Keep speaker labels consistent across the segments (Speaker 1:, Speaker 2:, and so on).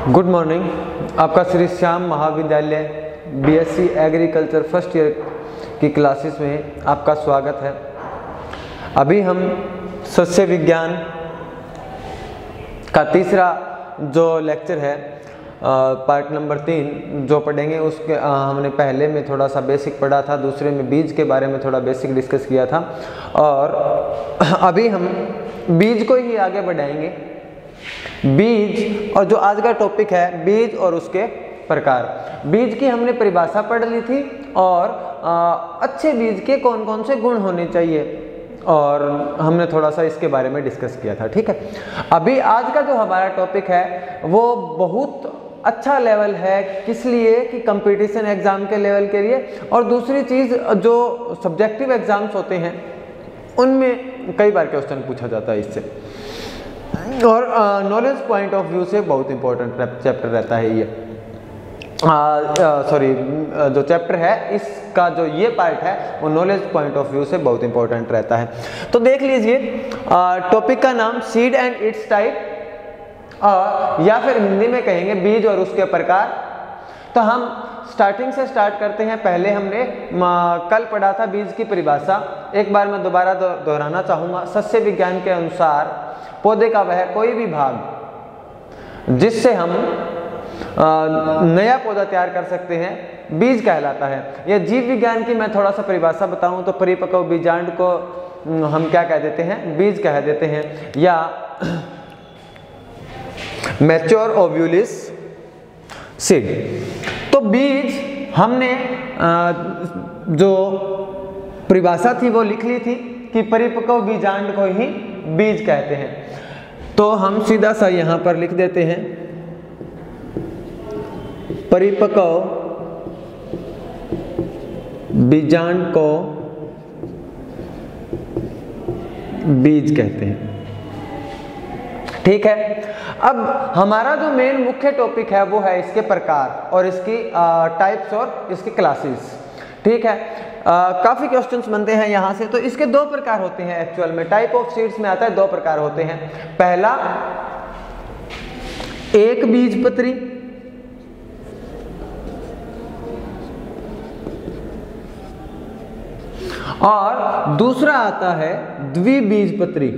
Speaker 1: Good morning. आपका श्री श्याम महाविद्यालय BSc agriculture first year की क्लासेस में आपका स्वागत है। अभी हम सस्य विज्ञान का तीसरा जो लेक्चर है पार्ट नंबर 3 जो पढ़ेंगे उसके हमने पहले में थोड़ा सा बेसिक पढ़ा था, दूसरे में बीज के बारे में थोड़ा बेसिक डिस्कस किया था और अभी हम बीज को ही आगे बढ़ाएंगे। बीज और जो आज का टॉपिक है बीज और उसके प्रकार। बीज की हमने परिभाषा पढ़ ली थी और अच्छे बीज के कौन कौन से गुण होने चाहिए और हमने थोड़ा सा इसके बारे में डिस्कस किया था। ठीक है, अभी आज का जो हमारा टॉपिक है वो बहुत अच्छा लेवल है, किस लिए कि कंपटीशन एग्जाम के लेवल के लिए, और दूसरी चीज़ जो सब्जेक्टिव एग्जाम्स होते हैं उनमें कई बार क्वेश्चन पूछा जाता है इससे, और नॉलेज पॉइंट ऑफ व्यू से बहुत इंपॉर्टेंट चैप्टर रहता है ये। जो चैप्टर है इसका जो ये पार्ट है वो नॉलेज पॉइंट ऑफ व्यू से बहुत इंपॉर्टेंट रहता है। तो देख लीजिए, टॉपिक का नाम सीड एंड इट्स टाइप, या फिर हिंदी में कहेंगे बीज और उसके प्रकार। तो हम स्टार्टिंग से स्टार्ट करते हैं। पहले हमने कल पढ़ा था बीज की परिभाषा, एक बार मैं दोबारा दोहराना चाहूँगा। सस्य विज्ञान के अनुसार पौधे का वह कोई भी भाग जिससे हम नया पौधा तैयार कर सकते हैं बीज कहलाता है। यह जीव विज्ञान की मैं थोड़ा सा परिभाषा बताऊं तो परिपक्व बीजांड को हम क्या कह देते हैं, बीज कह देते हैं, या मैच्योर ओव्यूलिस सीड। तो बीज हमने जो परिभाषा थी वो लिख ली थी कि परिपक्व बीजांड को ही बीज कहते हैं। तो हम सीधा सा यहां पर लिख देते हैं परिपक्व बीजांड को बीज कहते हैं। ठीक है, अब हमारा जो मेन मुख्य टॉपिक है वो है इसके प्रकार और इसकी टाइप्स और इसकी क्लासेस। ठीक है, काफी क्वेश्चंस बनते हैं यहां से। तो इसके दो प्रकार होते हैं एक्चुअल में, टाइप ऑफ सीड्स में आता है दो प्रकार होते हैं। पहला एक बीजपत्री, और दूसरा आता है द्विबीजपत्री।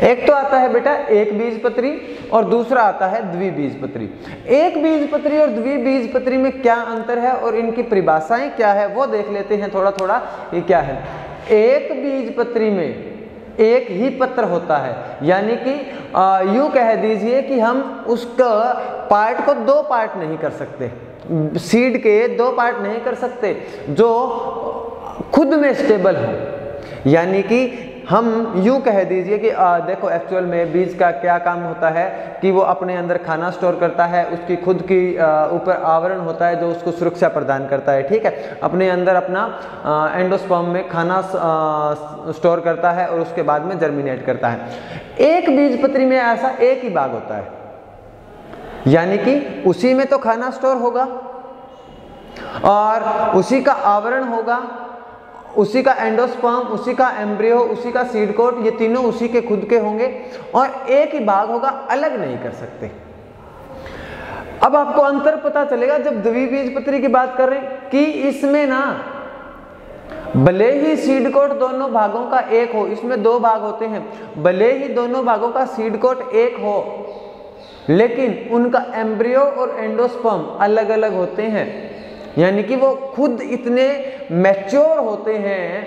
Speaker 1: एक तो आता है बेटा एक बीजपत्री और दूसरा आता है द्विबीजपत्री। एक बीजपत्री और द्विबीजपत्री में क्या अंतर है और इनकी परिभाषाएं क्या है वो देख लेते हैं थोड़ा थोड़ा। ये क्या है, एक बीजपत्री में एक ही पत्र होता है, यानी कि यूं कह दीजिए कि हम उसका पार्ट को दो पार्ट नहीं कर सकते, सीड के दो पार्ट नहीं कर सकते जो खुद में स्टेबल हो। यानी कि हम यूं कह दीजिए कि देखो एक्चुअल में बीज का क्या काम होता है कि वो अपने अंदर खाना स्टोर करता है, उसकी खुद की ऊपर आवरण होता है जो उसको सुरक्षा प्रदान करता है। ठीक है, अपने अंदर अपना एंडोस्पर्म में खाना स्टोर करता है और उसके बाद में जर्मिनेट करता है। एक बीजपत्री में ऐसा एक ही भाग होता है, यानी कि उसी में तो खाना स्टोर होगा और उसी का आवरण होगा, उसी का एंडोस्पर्म, उसी का एम्ब्रियो, उसी का सीड कोट, ये तीनों उसी के खुद के होंगे और एक ही भाग होगा, अलग नहीं कर सकते। अब आपको अंतर पता चलेगा जब द्विबीजपत्री की बात कर रहे हैं कि इसमें ना भले ही सीड कोट दोनों भागों का एक हो, इसमें दो भाग होते हैं, भले ही दोनों भागों का सीड कोट एक हो, लेकिन उनका एम्ब्रियो और एंडोस्पर्म अलग अलग होते हैं। यानी कि वो खुद इतने मैच्योर होते हैं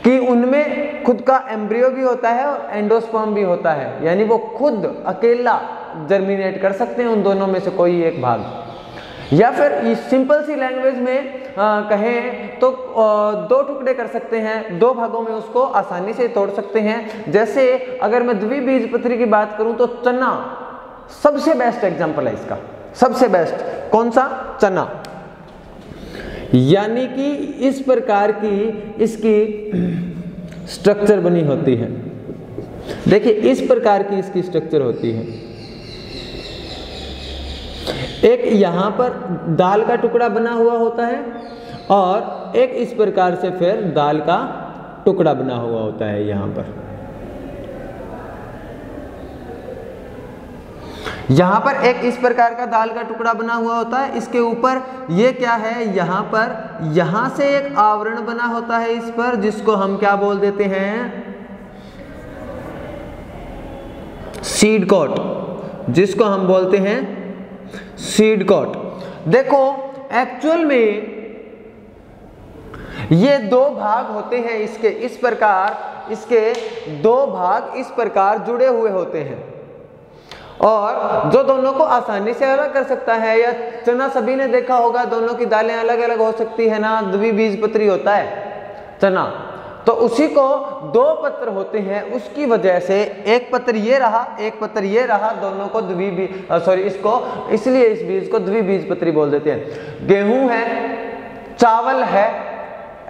Speaker 1: कि उनमें खुद का एम्ब्रियो भी होता है और एंडोस्पर्म भी होता है, यानी वो खुद अकेला जर्मिनेट कर सकते हैं उन दोनों में से कोई एक भाग। या फिर सिंपल सी लैंग्वेज में कहें तो दो टुकड़े कर सकते हैं, दो भागों में उसको आसानी से तोड़ सकते हैं। जैसे अगर मैं द्विबीजपत्री की बात करूं तो चना सबसे बेस्ट एग्जांपल है इसका। सबसे बेस्ट कौन सा? चना। यानी कि इस प्रकार की इसकी स्ट्रक्चर बनी होती है। देखिए इस प्रकार की इसकी स्ट्रक्चर होती है। एक यहां पर दाल का टुकड़ा बना हुआ होता है और एक इस प्रकार से फिर दाल का टुकड़ा बना हुआ होता है यहां पर। यहाँ पर एक इस प्रकार का दाल का टुकड़ा बना हुआ होता है, इसके ऊपर ये क्या है, यहाँ पर यहाँ से एक आवरण बना होता है इस पर, जिसको हम क्या बोल देते हैं, सीड कोट, जिसको हम बोलते हैं सीड कोट। देखो एक्चुअल में ये दो भाग होते हैं इसके, इस प्रकार इसके दो भाग इस प्रकार जुड़े हुए होते हैं, और जो दोनों को आसानी से अलग कर सकता है। या चना सभी ने देखा होगा, दोनों की दालें अलग अलग हो सकती है ना, द्विबीजपत्री होता है चना, तो उसी को दो पत्र होते हैं, उसकी वजह से एक पत्र ये रहा, एक पत्र ये रहा, दोनों को इसको इसलिए इस बीज को द्विबीजपत्री बोल देते हैं। गेहूं है, चावल है,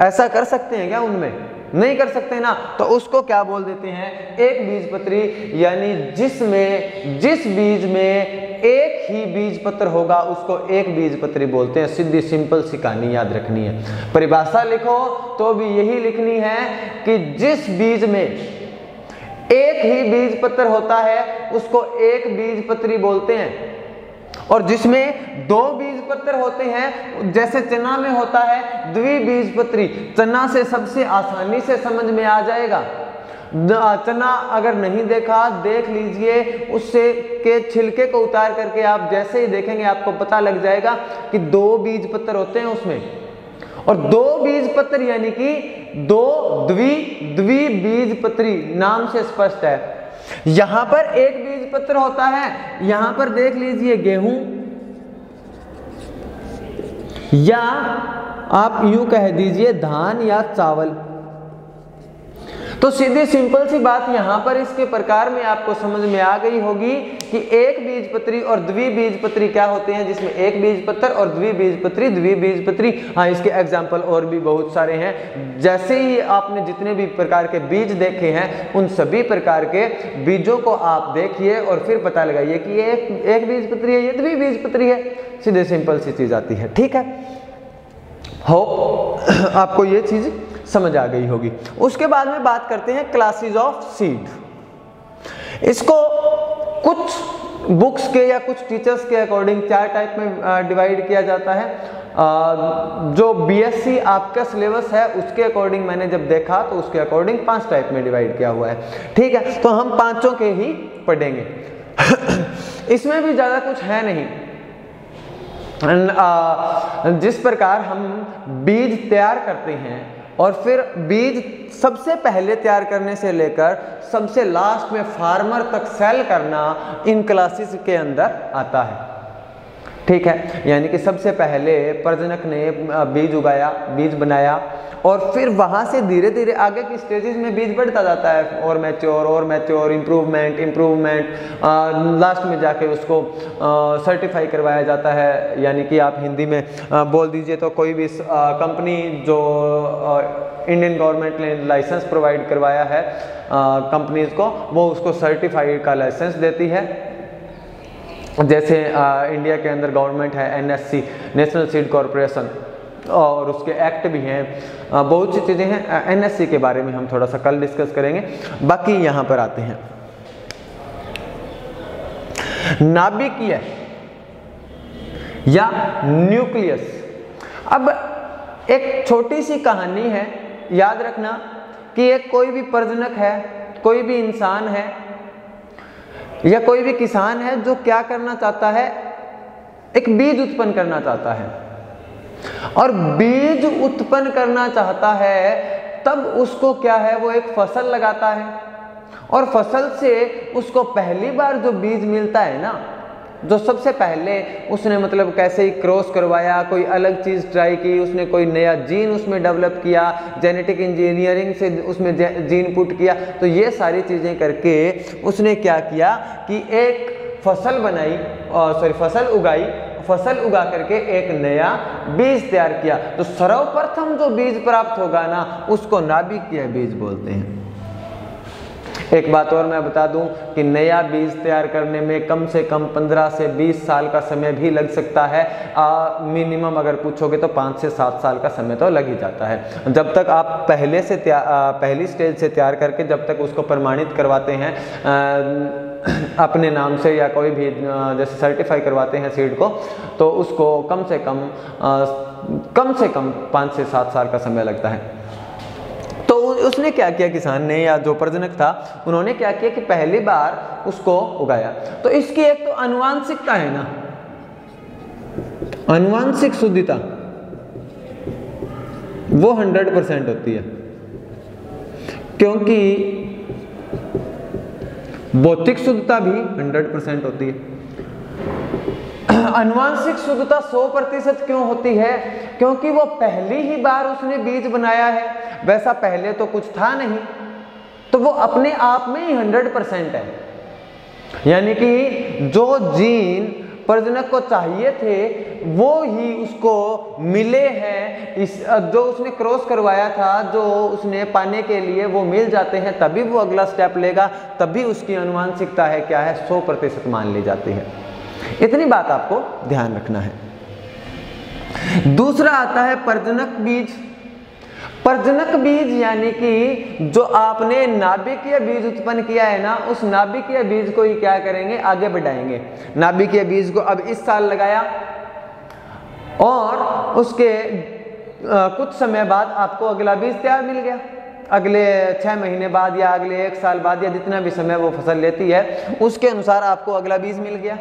Speaker 1: ऐसा कर सकते हैं क्या? उनमें नहीं कर सकते ना, तो उसको क्या बोल देते हैं, एक बीजपत्री। यानी जिस बीज में एक ही बीज पत्र होगा उसको एक बीजपत्री बोलते हैं। सीधी सिंपल सी कहानी याद रखनी है। परिभाषा लिखो तो भी यही लिखनी है कि जिस बीज में एक ही बीज पत्र होता है उसको एक बीजपत्री बोलते हैं, और जिसमें दो बीज पत्र होते हैं, जैसे चना में होता है द्विबीजपत्री। चना से सबसे आसानी से समझ में आ जाएगा। चना अगर नहीं देखा, देख लीजिए, उससे के छिलके को उतार करके आप जैसे ही देखेंगे आपको पता लग जाएगा कि दो बीज पत्र होते हैं उसमें, और दो बीज पत्र यानी कि दो द्विबीजपत्री, नाम से स्पष्ट है। यहां पर एक बीज पत्र होता है, यहां पर देख लीजिए गेहूं, या आप यूं कह दीजिए धान या चावल। तो सीधी सिंपल सी बात यहां पर इसके प्रकार में आपको समझ में आ गई होगी कि एक बीजपत्री और द्विबीजपत्री क्या होते हैं, जिसमें एक बीजपत्र और द्विबीजपत्री। हाँ, इसके एग्जाम्पल और भी बहुत सारे हैं। जैसे ही आपने जितने भी प्रकार के बीज देखे हैं उन सभी प्रकार के बीजों को आप देखिए और फिर पता लगाइए कि ये एक बीजपत्री है, ये द्विबीजपत्री है। सीधे सिंपल सी चीज आती है। ठीक है, होप आपको ये चीज समझ आ गई होगी। उसके बाद में बात करते हैं क्लासेस ऑफ सीड। इसको कुछ बुक्स के या कुछ टीचर्स के अकॉर्डिंग चार टाइप में डिवाइड किया जाता है। जो बीएससी आपका सिलेबस है उसके अकॉर्डिंग मैंने जब देखा तो उसके अकॉर्डिंग 5 टाइप में डिवाइड किया हुआ है। ठीक है, तो हम पांचों के ही पढ़ेंगे। इसमें भी ज्यादा कुछ है नहीं। जिस प्रकार हम बीज तैयार करते हैं और फिर बीज सबसे पहले तैयार करने से लेकर सबसे लास्ट में फार्मर तक सेल करना इन क्लासेस के अंदर आता है। ठीक है, यानी कि सबसे पहले प्रजनक ने बीज उगाया, बीज बनाया, और फिर वहां से धीरे धीरे आगे की स्टेजेस में बीज बढ़ता जाता है, और मैच्योर, इम्प्रूवमेंट, लास्ट में जाके उसको सर्टिफाई करवाया जाता है। यानी कि आप हिंदी में बोल दीजिए तो कोई भी कंपनी जो इंडियन गवर्नमेंट ने लाइसेंस प्रोवाइड करवाया है कंपनीज को, वो उसको सर्टिफाइड का लाइसेंस देती है। जैसे इंडिया के अंदर गवर्नमेंट है NSC, नेशनल सीड कॉरपोरेशन, और उसके एक्ट भी हैं, बहुत सी चीज़ें हैं। NSC के बारे में हम थोड़ा सा कल डिस्कस करेंगे। बाकी यहाँ पर आते हैं नाभिकीय या न्यूक्लियस। अब एक छोटी सी कहानी है, याद रखना कि एक कोई भी प्रजनक है, कोई भी इंसान है या कोई भी किसान है जो क्या करना चाहता है, एक बीज उत्पन्न करना चाहता है, और बीज उत्पन्न करना चाहता है तब उसको क्या है, वो एक फसल लगाता है, और फसल से उसको पहली बार जो बीज मिलता है ना, जो सबसे पहले उसने मतलब कैसे ही क्रॉस करवाया, कोई अलग चीज़ ट्राई की, उसने कोई नया जीन उसमें डेवलप किया, जेनेटिक इंजीनियरिंग से उसमें जीन पुट किया, तो ये सारी चीज़ें करके उसने क्या किया कि एक फसल बनाई, फसल उगाई, फसल उगा करके एक नया बीज तैयार किया। तो सर्वप्रथम जो बीज प्राप्त होगा ना, उसको नाभिकीय बीज बोलते हैं। एक बात और मैं बता दूं कि नया बीज तैयार करने में कम से कम 15 से 20 साल का समय भी लग सकता है। मिनिमम अगर पूछोगे तो 5 से 7 साल का समय तो लग ही जाता है। जब तक आप पहली स्टेज से तैयार करके जब तक उसको प्रमाणित करवाते हैं अपने नाम से या कोई भी जैसे सर्टिफाई करवाते हैं सीड को, तो उसको कम से कम 5 से 7 साल का समय लगता है। तो उसने क्या किया, किसान ने या जो प्रजनक था उन्होंने क्या किया कि पहली बार उसको उगाया। तो इसकी एक तो आनुवांशिकता है ना, आनुवांशिक शुद्धता वो 100% होती है, क्योंकि भौतिक शुद्धता भी 100% होती है। आनुवांशिक शुद्धता 100% क्यों होती है? क्योंकि वो पहली ही बार उसने बीज बनाया है, वैसा पहले तो कुछ था नहीं, तो वो अपने आप में ही 100% है। यानी कि जो जीन प्रजनक को चाहिए थे वो ही उसको मिले हैं, इस जो उसने क्रॉस करवाया था, जो उसने पाने के लिए वो मिल जाते हैं, तभी वो अगला स्टेप लेगा, तभी उसकी आनुवांशिकता है क्या है 100% मान ली जाती है। इतनी बात आपको ध्यान रखना है। दूसरा आता है प्रजनक बीज। प्रजनक बीज यानी कि जो आपने नाभिकीय बीज उत्पन्न किया है ना, उस नाभिकीय बीज को ही क्या करेंगे, आगे बढ़ाएंगे। नाभिकीय बीज को अब इस साल लगाया और उसके कुछ समय बाद आपको अगला बीज तैयार मिल गया। अगले 6 महीने बाद या अगले 1 साल बाद या जितना भी समय वो फसल लेती है उसके अनुसार आपको अगला बीज मिल गया।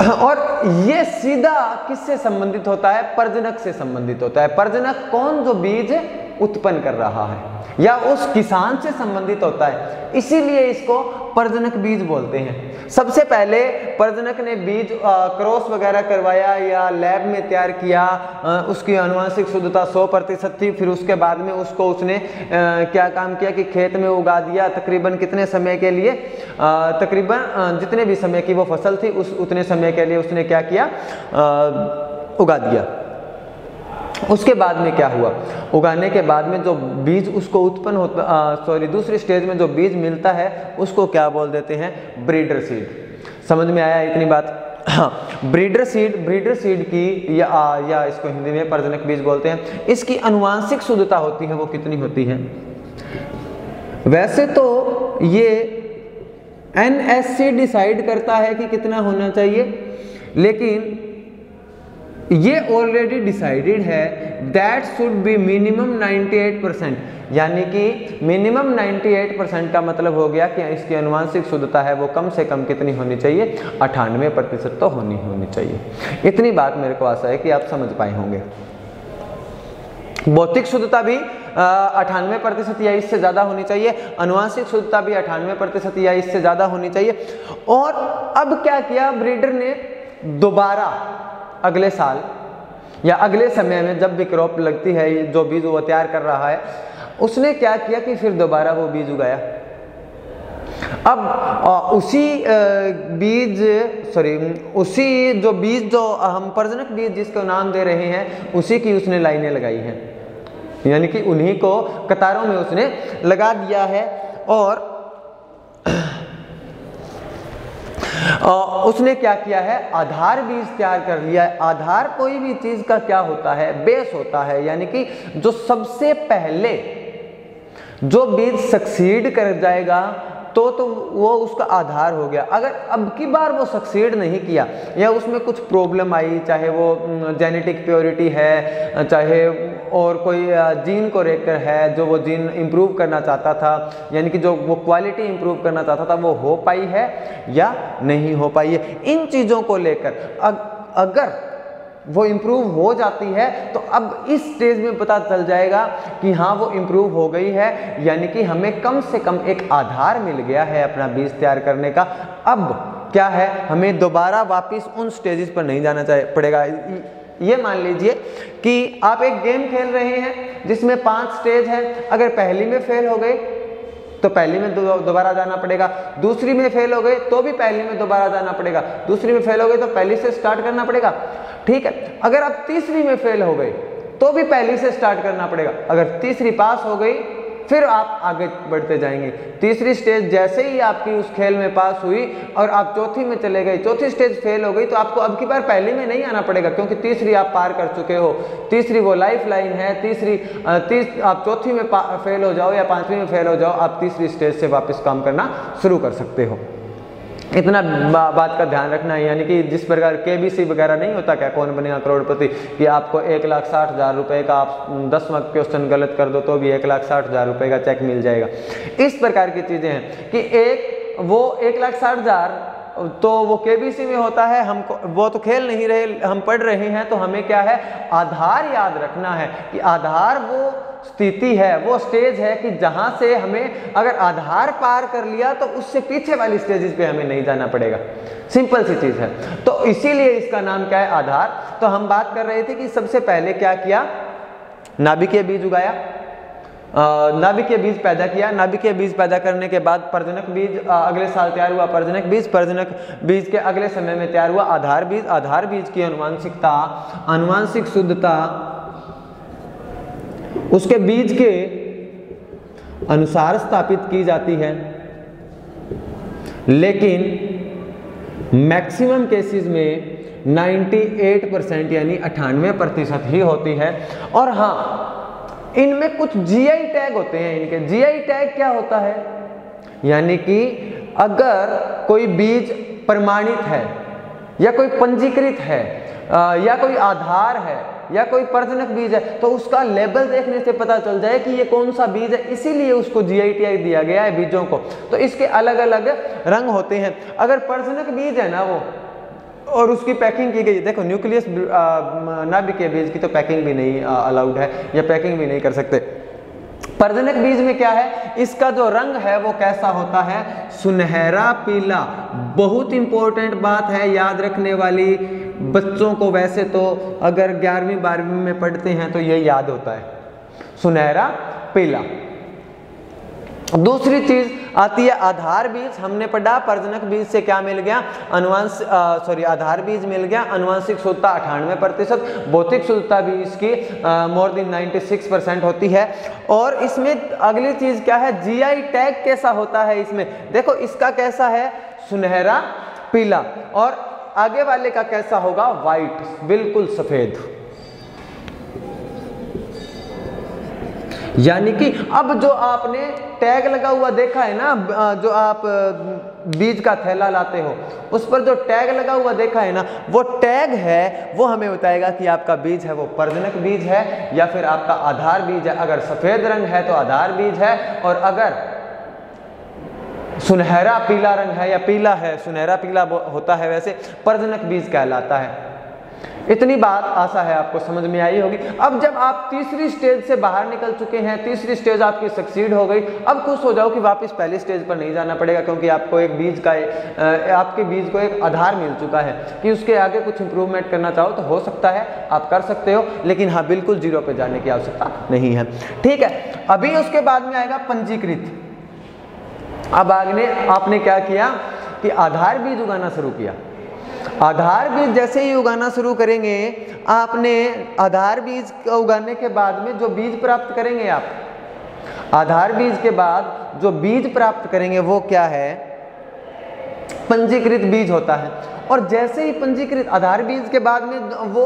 Speaker 1: और ये सीधा किससे संबंधित होता है? प्रजनक से संबंधित होता है। प्रजनक कौन? जो बीज उत्पन्न कर रहा है या उस किसान से संबंधित होता है, इसीलिए इसको प्रजनक बीज बोलते हैं। सबसे पहले प्रजनक ने बीज क्रॉस वगैरह करवाया या लैब में तैयार किया, उसकी आनुवांशिक शुद्धता 100% थी। फिर उसके बाद में उसको उसने क्या काम किया कि खेत में उगा दिया। तकरीबन कितने समय के लिए? तकरीबन जितने भी समय की वो फसल थी उतने समय के लिए उसने क्या किया, उगा दिया। उसके बाद में क्या हुआ? उगाने के बाद में जो बीज उसको उत्पन्न होता दूसरी स्टेज में जो बीज मिलता है उसको क्या बोल देते हैं? Breeder seed. समझ में आया इतनी बात? हाँ, ब्रीडर सीड की या इसको हिंदी में प्रजनक बीज बोलते हैं। इसकी आनुवांशिक शुद्धता होती है वो कितनी होती है? वैसे तो ये NSC डिसाइड करता है कि कितना होना चाहिए, लेकिन ये ऑलरेडी डिसाइडेड है दैट शुड बी मिनिमम 98%। यानी कि मिनिमम 98% का मतलब हो गया कि इसकी आनुवांशिक शुद्धता है वो कम से कम कितनी होनी चाहिए? 98% तो होनी चाहिए। इतनी बात मेरे को आशा है कि आप समझ पाए होंगे। भौतिक शुद्धता भी 98% या इससे ज़्यादा होनी चाहिए, आनुवांशिक शुद्धता भी 98% या इससे ज़्यादा होनी चाहिए। और अब क्या किया ब्रीडर ने? दोबारा अगले साल या अगले समय में जब भी क्रॉप लगती है, जो बीज वो तैयार कर रहा है, उसने क्या किया कि फिर दोबारा वो बीज उगाया। अब उसी जो बीज जो हम प्रजनक बीज जिसको नाम दे रहे हैं, उसी की उसने लाइनें लगाई हैं, यानी कि उन्हीं को कतारों में उसने लगा दिया है। और उसने क्या किया है? आधार बीज तैयार कर लिया है। आधार कोई भी चीज का क्या होता है? बेस होता है। यानी कि जो सबसे पहले जो बीज सक्सीड कर जाएगा तो वो उसका आधार हो गया। अगर अब की बार वो सक्सीड नहीं किया या उसमें कुछ प्रॉब्लम आई, चाहे वो जेनेटिक प्योरिटी है, चाहे और कोई जीन को लेकर है, जो वो जीन इम्प्रूव करना चाहता था, यानी कि जो वो क्वालिटी इम्प्रूव करना चाहता था, वो हो पाई है या नहीं हो पाई है, इन चीज़ों को लेकर अगर वो इम्प्रूव हो जाती है तो अब इस स्टेज में पता चल जाएगा कि हाँ वो इम्प्रूव हो गई है, यानी कि हमें कम से कम एक आधार मिल गया है अपना बीज तैयार करने का। अब क्या है, हमें दोबारा वापस उन स्टेजेस पर नहीं जाना पड़ेगा। ये मान लीजिए कि आप एक गेम खेल रहे हैं जिसमें 5 स्टेज है। अगर पहली में फेल हो गए तो पहली में दोबारा जाना पड़ेगा, दूसरी में फेल हो गए तो भी पहली में दोबारा जाना पड़ेगा, दूसरी में फेल हो गए तो पहली से स्टार्ट करना पड़ेगा। ठीक है, अगर आप तीसरी में फेल हो गए तो भी पहली से स्टार्ट करना पड़ेगा। अगर तीसरी पास हो गई फिर आप आगे बढ़ते जाएंगे। तीसरी स्टेज जैसे ही आपकी उस खेल में पास हुई और आप चौथी में चले गए, चौथी स्टेज फेल हो गई, तो आपको अब की बार पहली में नहीं आना पड़ेगा, क्योंकि तीसरी आप पार कर चुके हो। तीसरी वो लाइफ लाइन है। आप चौथी में फेल हो जाओ या पांचवी में फेल हो जाओ, आप तीसरी स्टेज से वापस काम करना शुरू कर सकते हो। इतना बात का ध्यान रखना है, यानी कि जिस प्रकार KBC वगैरह नहीं होता क्या, कौन बनेगा करोड़पति, कि आपको 1,60,000 रुपए का आप 10 क्वेश्चन गलत कर दो तो भी 1,60,000 रुपए का चेक मिल जाएगा। इस प्रकार की चीजें हैं कि वो 1,60,000 तो वो KBC में होता है, हमको वो तो खेल नहीं रहे, हम पढ़ रहे हैं, तो हमें क्या है, आधार याद रखना है कि आधार वो स्थिति है, वो स्टेज है कि जहां से हमें अगर आधार पार कर लिया तो उससे पीछे वाली स्टेजेस पे हमें नहीं जाना पड़ेगा। सिंपल सी चीज है, तो इसीलिए इसका नाम क्या है, आधार। तो हम बात कर रहे थे कि सबसे पहले क्या किया, नाभिकीय बीज उगाया, नाभिकीय बीज पैदा किया। नाभिकीय बीज पैदा करने के बाद प्रजनक बीज अगले साल तैयार हुआ, प्रजनक बीज के अगले समय में तैयार हुआ आधार बीज। आधार बीज की अनुवांशिकता, अनुवांशिक शुद्धता उसके बीज के अनुसार स्थापित की जाती है, लेकिन मैक्सिमम केसेस में 98% यानी 98% ही होती है। और हाँ, इनमें कुछ GI टैग होते हैं। इनके GI टैग क्या होता है, यानी कि अगर कोई बीज प्रमाणित है या कोई पंजीकृत है या कोई आधार है या कोई प्रजनक बीज है, तो उसका लेबल देखने से पता चल जाए कि ये कौन सा बीज है, इसीलिए उसको GI टैग दिया गया है बीजों को। तो इसके अलग अलग रंग होते हैं। अगर प्रजनक बीज है ना वो, और उसकी पैकिंग की गई, देखो न्यूक्लियस नाभिकीय बीज की तो पैकिंग भी नहीं अलाउड है, या पैकिंग भी नहीं कर सकते। प्रजनक बीज में क्या है, इसका जो रंग है वो कैसा होता है, सुनहरा पीला। बहुत इंपॉर्टेंट बात है, याद रखने वाली। बच्चों को वैसे तो अगर 11वीं 12वीं में पढ़ते हैं तो ये याद होता है, सुनहरा पीला। दूसरी चीज आती है आधार बीज। हमने पढ़ा प्रजनक बीज से क्या मिल गया, आधार बीज मिल गया, अनुवांशिक शुद्धता 98%, भौतिक शुद्धता भी इसकी मोर देन 96% होती है। और इसमें अगली चीज क्या है, GI टैग कैसा होता है इसमें, देखो इसका कैसा है, सुनहरा पीला, और आगे वाले का कैसा होगा, व्हाइट, बिल्कुल सफेद। यानी कि अब जो आपने टैग लगा हुआ देखा है ना, जो आप बीज का थैला लाते हो उस पर जो टैग लगा हुआ देखा है ना, वो टैग है, वो हमें बताएगा कि आपका बीज है वो प्रजनक बीज है या फिर आपका आधार बीज है। अगर सफेद रंग है तो आधार बीज है, और अगर सुनहरा पीला रंग है या पीला है, सुनहरा पीला होता है, वैसे प्रजनक बीज कहलाता है। इतनी बात आशा है आपको समझ में आई होगी। अब जब आप तीसरी स्टेज से बाहर निकल चुके हैं, तीसरी स्टेज आपकी सक्सीड हो गई, अब खुश हो जाओ कि वापस पहली स्टेज पर नहीं जाना पड़ेगा, क्योंकि आपको एक बीज का आपके बीज को एक आधार मिल चुका है कि उसके आगे कुछ इंप्रूवमेंट करना चाहो तो हो सकता है, आप कर सकते हो, लेकिन हाँ बिल्कुल 0 पे जाने की आवश्यकता नहीं है। ठीक है, अभी उसके बाद में आएगा पंजीकृत। अब आपने क्या किया कि आधार बीज उगाना शुरू किया। आधार बीज जैसे ही उगाना शुरू करेंगे, आपने आधार बीज को उगाने के बाद में जो बीज प्राप्त करेंगे, आप आधार बीज के बाद जो बीज प्राप्त करेंगे वो क्या है, पंजीकृत बीज होता है। और जैसे ही पंजीकृत आधार बीज के बाद में वो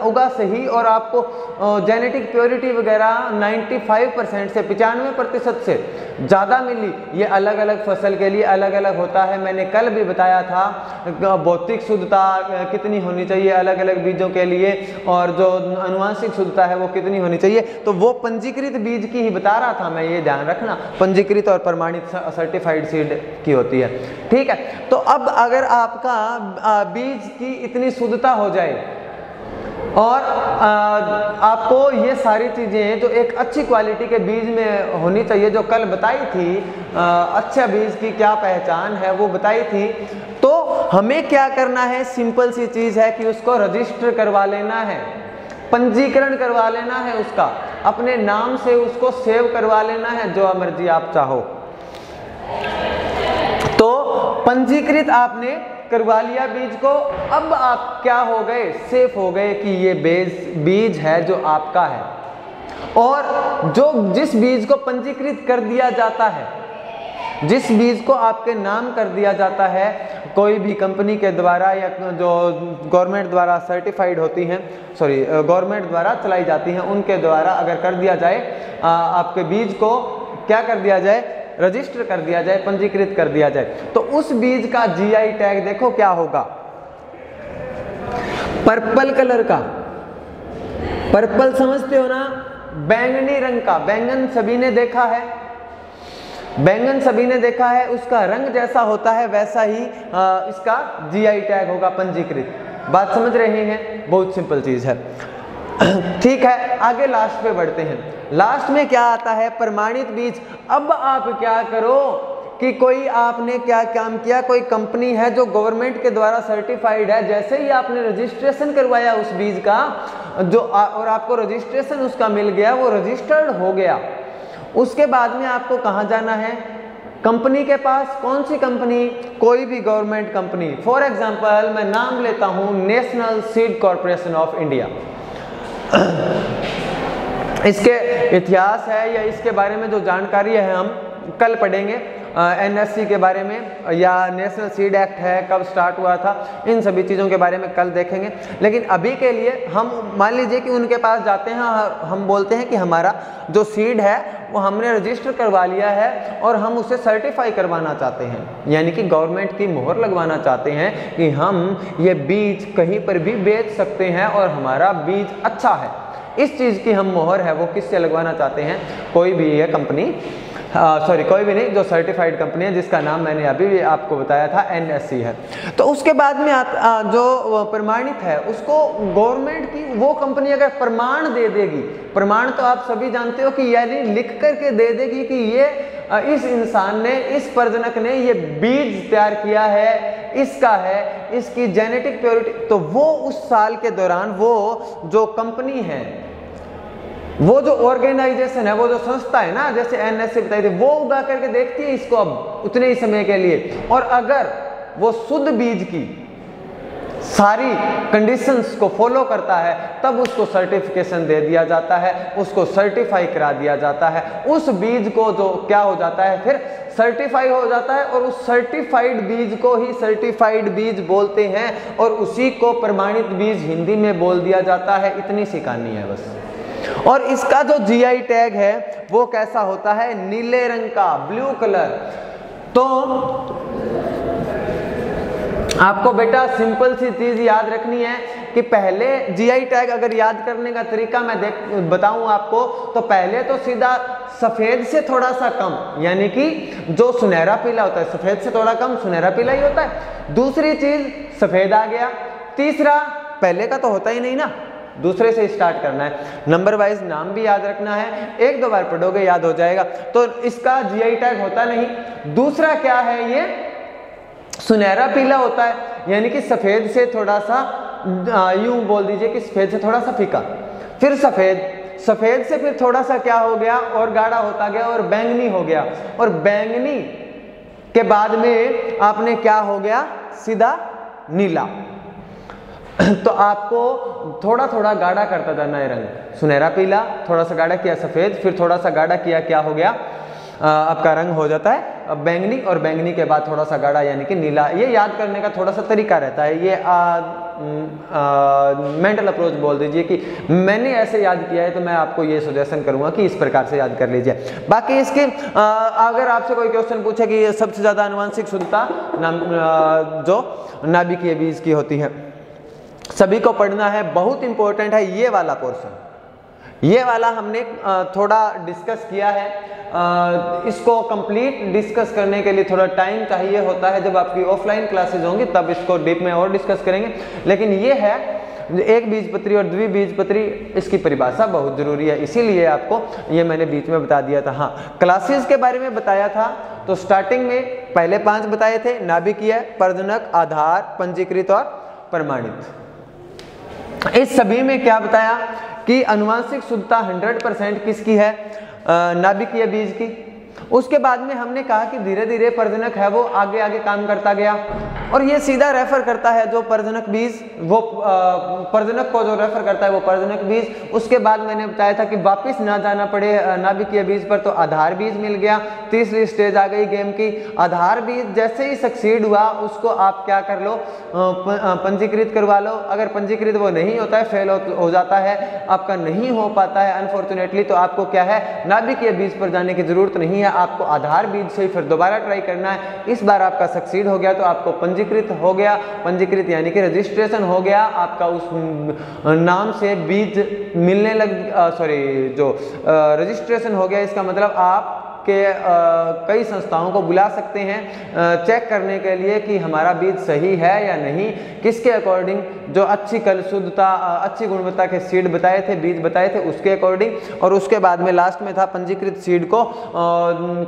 Speaker 1: उगा सही, और आपको जेनेटिक प्योरिटी वगैरह 95% से 95% से ज़्यादा मिली। ये अलग अलग फसल के लिए अलग अलग होता है। मैंने कल भी बताया था भौतिक शुद्धता कितनी होनी चाहिए अलग अलग बीजों के लिए, और जो अनुवांशिक शुद्धता है वो कितनी होनी चाहिए, तो वो पंजीकृत बीज की ही बता रहा था मैं, ये ध्यान रखना, पंजीकृत और प्रमाणित सर्टिफाइड सीड की होती है। ठीक है, तो अब अगर आपका बीज की इतनी शुद्धता हो जाए और आपको ये सारी चीज़ें जो एक अच्छी क्वालिटी के बीज में होनी चाहिए, जो कल बताई थी, अच्छा बीज की क्या पहचान है वो बताई थी, तो हमें क्या करना है, सिंपल सी चीज़ है कि उसको रजिस्टर करवा लेना है, पंजीकरण करवा लेना है, उसका अपने नाम से उसको सेव करवा लेना है, जो मर्जी आप चाहो। तो पंजीकृत आपने करवा लिया बीज को, अब आप क्या हो गए, सेफ हो गए कि ये बीज है जो आपका है। और जिस बीज को पंजीकृत कर दिया जाता है, जिस बीज को आपके नाम कर दिया जाता है कोई भी कंपनी के द्वारा या जो गवर्नमेंट द्वारा सर्टिफाइड होती हैं, गवर्नमेंट द्वारा चलाई जाती हैं, उनके द्वारा अगर कर दिया जाए, आपके बीज को क्या कर दिया जाए, रजिस्टर कर दिया जाए, पंजीकृत कर दिया जाए, तो उस बीज का जीआई टैग देखो क्या होगा, पर्पल कलर का, पर्पल समझते हो ना, बैंगनी रंग का, बैंगन सभी ने देखा है, बैंगन सभी ने देखा है, उसका रंग जैसा होता है वैसा ही इसका जीआई टैग होगा, पंजीकृत। बात समझ रहे हैं, बहुत सिंपल चीज है। ठीक है, आगे लास्ट पे बढ़ते हैं। लास्ट में क्या आता है, प्रमाणित बीज। अब आप क्या करो कि कोई आपने क्या काम किया, कोई कंपनी है जो गवर्नमेंट के द्वारा सर्टिफाइड है, जैसे ही आपने रजिस्ट्रेशन करवाया उस बीज का और आपको रजिस्ट्रेशन उसका मिल गया, वो रजिस्टर्ड हो गया, उसके बाद में आपको कहाँ जाना है, कंपनी के पास। कौन सी कंपनी, कोई भी गवर्नमेंट कंपनी। फॉर एग्जांपल मैं नाम लेता हूँ national seed corporation of India. इसके इतिहास है या इसके बारे में जो जानकारी है हम कल पढ़ेंगे, एनएससी के बारे में, या नेशनल सीड एक्ट है कब स्टार्ट हुआ था, इन सभी चीज़ों के बारे में कल देखेंगे। लेकिन अभी के लिए हम मान लीजिए कि उनके पास जाते हैं, हम बोलते हैं कि हमारा जो सीड है वो हमने रजिस्टर करवा लिया है और हम उसे सर्टिफाई करवाना चाहते हैं, यानी कि गवर्नमेंट की मोहर लगवाना चाहते हैं कि हम ये बीज कहीं पर भी बेच सकते हैं और हमारा बीज अच्छा है। इस चीज़ की हम मोहर है वो किससे लगवाना चाहते हैं, कोई भी ये कंपनी, कोई भी नहीं, जो सर्टिफाइड कंपनी है जिसका नाम मैंने अभी भी आपको बताया था एनएससी है। तो उसके बाद में जो प्रमाणित है उसको गवर्नमेंट की वो कंपनी अगर प्रमाण दे देगी, प्रमाण तो आप सभी जानते हो कि यानी लिख करके दे देगी कि ये इस इंसान ने, इस प्रजनक ने ये बीज तैयार किया है, इसका है, इसकी जेनेटिक प्योरिटी, तो वो उस साल के दौरान वो जो कंपनी है, वो जो ऑर्गेनाइजेशन है, वो जो संस्था है ना, जैसे एनएससी बताई थी, वो उगा करके देखती है इसको अब उतने ही समय के लिए, और अगर वो शुद्ध बीज की सारी कंडीशंस को फॉलो करता है तब उसको सर्टिफिकेशन दे दिया जाता है, उसको सर्टिफाई करा दिया जाता है। उस बीज को जो क्या हो जाता है, फिर सर्टिफाई हो जाता है और उस सर्टिफाइड बीज को ही सर्टिफाइड बीज बोलते हैं और उसी को प्रमाणित बीज हिंदी में बोल दिया जाता है। इतनी सी कहानी है बस। और इसका जो जीआई टैग है वो कैसा होता है, नीले रंग का, ब्लू कलर। तो आपको बेटा सिंपल सी चीज याद रखनी है कि पहले जीआई टैग अगर याद करने का तरीका मैं बताऊं आपको, तो पहले तो सीधा सफेद से थोड़ा सा कम, यानी कि जो सुनहरा पीला होता है, सफेद से थोड़ा कम सुनहरा पीला ही होता है। दूसरी चीज सफेद आ गया। तीसरा, पहले का तो होता ही नहीं ना, दूसरे से स्टार्ट करना है। नंबर वाइज नाम भी याद रखना है, एक दो बार पढ़ोगे याद हो जाएगा। तो इसका जीआई टैग होता नहीं। दूसरा क्या है, ये सुनहरा पीला होता है, यानी कि सफेद से थोड़ा सा यूं बोल दीजिए कि सफेद से थोड़ा सा फीका, फिर सफेद से फिर थोड़ा सा क्या हो गया और गाढ़ा होता गया और बैंगनी हो गया, और बैंगनी के बाद में आपने क्या हो गया, सीधा नीला। तो आपको थोड़ा थोड़ा गाढ़ा करता जाना है रंग, सुनहरा पीला, थोड़ा सा गाढ़ा किया सफेद, फिर थोड़ा सा गाढ़ा किया, क्या हो गया आपका रंग हो जाता है बैंगनी, और बैंगनी के बाद थोड़ा सा गाढ़ा यानी कि नीला। ये याद करने का थोड़ा सा तरीका रहता है, ये मेंटल अप्रोच बोल दीजिए कि मैंने ऐसे याद किया है, तो मैं आपको ये सजेशन करूंगा कि इस प्रकार से याद कर लीजिए। बाकी इसके अगर आपसे कोई क्वेश्चन पूछे कि सबसे ज्यादा अनुवांशिक शुद्धता जो नाभिकीय बीज की होती है, सभी को पढ़ना है, बहुत इंपॉर्टेंट है ये वाला पोर्शन। ये वाला हमने थोड़ा डिस्कस किया है, इसको कंप्लीट डिस्कस करने के लिए थोड़ा टाइम चाहिए होता है। जब आपकी ऑफलाइन क्लासेज होंगी तब इसको डीप में और डिस्कस करेंगे, लेकिन ये है एक बीजपत्री और द्विबीजपत्री, इसकी परिभाषा बहुत जरूरी है, इसीलिए आपको ये मैंने बीच में बता दिया था। हाँ, क्लासेस के बारे में बताया था, तो स्टार्टिंग में पहले 5 बताए थे, नाभिकीय, प्रजनक, आधार, पंजीकृत और प्रमाणित। इस सभी में क्या बताया कि अनुवांशिक शुद्धता 100% किसकी है, नाभिकीय बीज की। उसके बाद में हमने कहा कि धीरे धीरे प्रजनक है वो आगे आगे काम करता गया, और ये सीधा रेफर करता है जो प्रजनक बीज, वो प्रजनक को जो रेफर करता है वो प्रजनक बीज। उसके बाद मैंने बताया था कि वापस ना जाना पड़े नाभिकीय बीज पर, तो आधार बीज मिल गया। तीसरी स्टेज आ गई गेम की, आधार बीज जैसे ही सक्सीड हुआ उसको आप क्या कर लो, पंजीकृत करवा लो। अगर पंजीकृत वो नहीं होता है, फेल हो जाता है, आपका नहीं हो पाता है अनफॉर्चुनेटली, तो आपको क्या है, नाभिकीय बीज पर जाने की जरूरत नहीं है, आपको आधार बीज से ही फिर दोबारा ट्राई करना है। इस बार आपका सक्सीड हो गया तो आपको पंजीकृत हो गया, पंजीकृत यानी कि रजिस्ट्रेशन हो गया, आपका उस नाम से बीज मिलने लग, जो रजिस्ट्रेशन हो गया, इसका मतलब आप के कई संस्थाओं को बुला सकते हैं चेक करने के लिए कि हमारा बीज सही है या नहीं, किसके अकॉर्डिंग, जो अच्छी कल शुद्धता, अच्छी गुणवत्ता के सीड बताए थे, बीज बताए थे, उसके अकॉर्डिंग। और उसके बाद में लास्ट में था पंजीकृत सीड को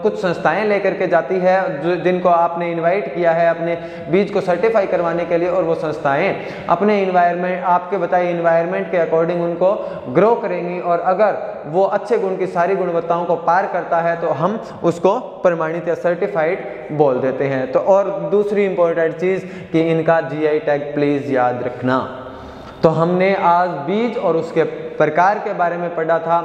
Speaker 1: कुछ संस्थाएं लेकर के जाती है जिनको आपने इनवाइट किया है अपने बीज को सर्टिफाई करवाने के लिए, और वो संस्थाएं अपने इन्वायरमेंट, आपके बताए इन्वायरमेंट के अकॉर्डिंग उनको ग्रो करेंगी, और अगर वो अच्छे गुण की सारी गुणवत्ताओं को पार करता है तो हम उसको प्रमाणित या सर्टिफाइड बोल देते हैं। तो और दूसरी इंपॉर्टेंट चीज कि इनका जीआई टैग प्लीज याद रखना। तो हमने आज बीज और उसके प्रकार के बारे में पढ़ा था।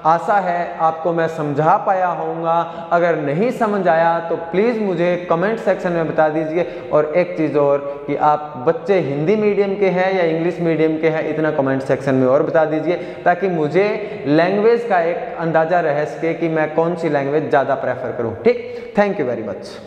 Speaker 1: आशा है आपको मैं समझा पाया होऊंगा। अगर नहीं समझ आया तो प्लीज़ मुझे कमेंट सेक्शन में बता दीजिए। और एक चीज़ और कि आप बच्चे हिंदी मीडियम के हैं या इंग्लिश मीडियम के हैं, इतना कमेंट सेक्शन में और बता दीजिए, ताकि मुझे लैंग्वेज का एक अंदाज़ा रह सके कि मैं कौन सी लैंग्वेज ज़्यादा प्रेफर करूँ। ठीक, थैंक यू वेरी मच।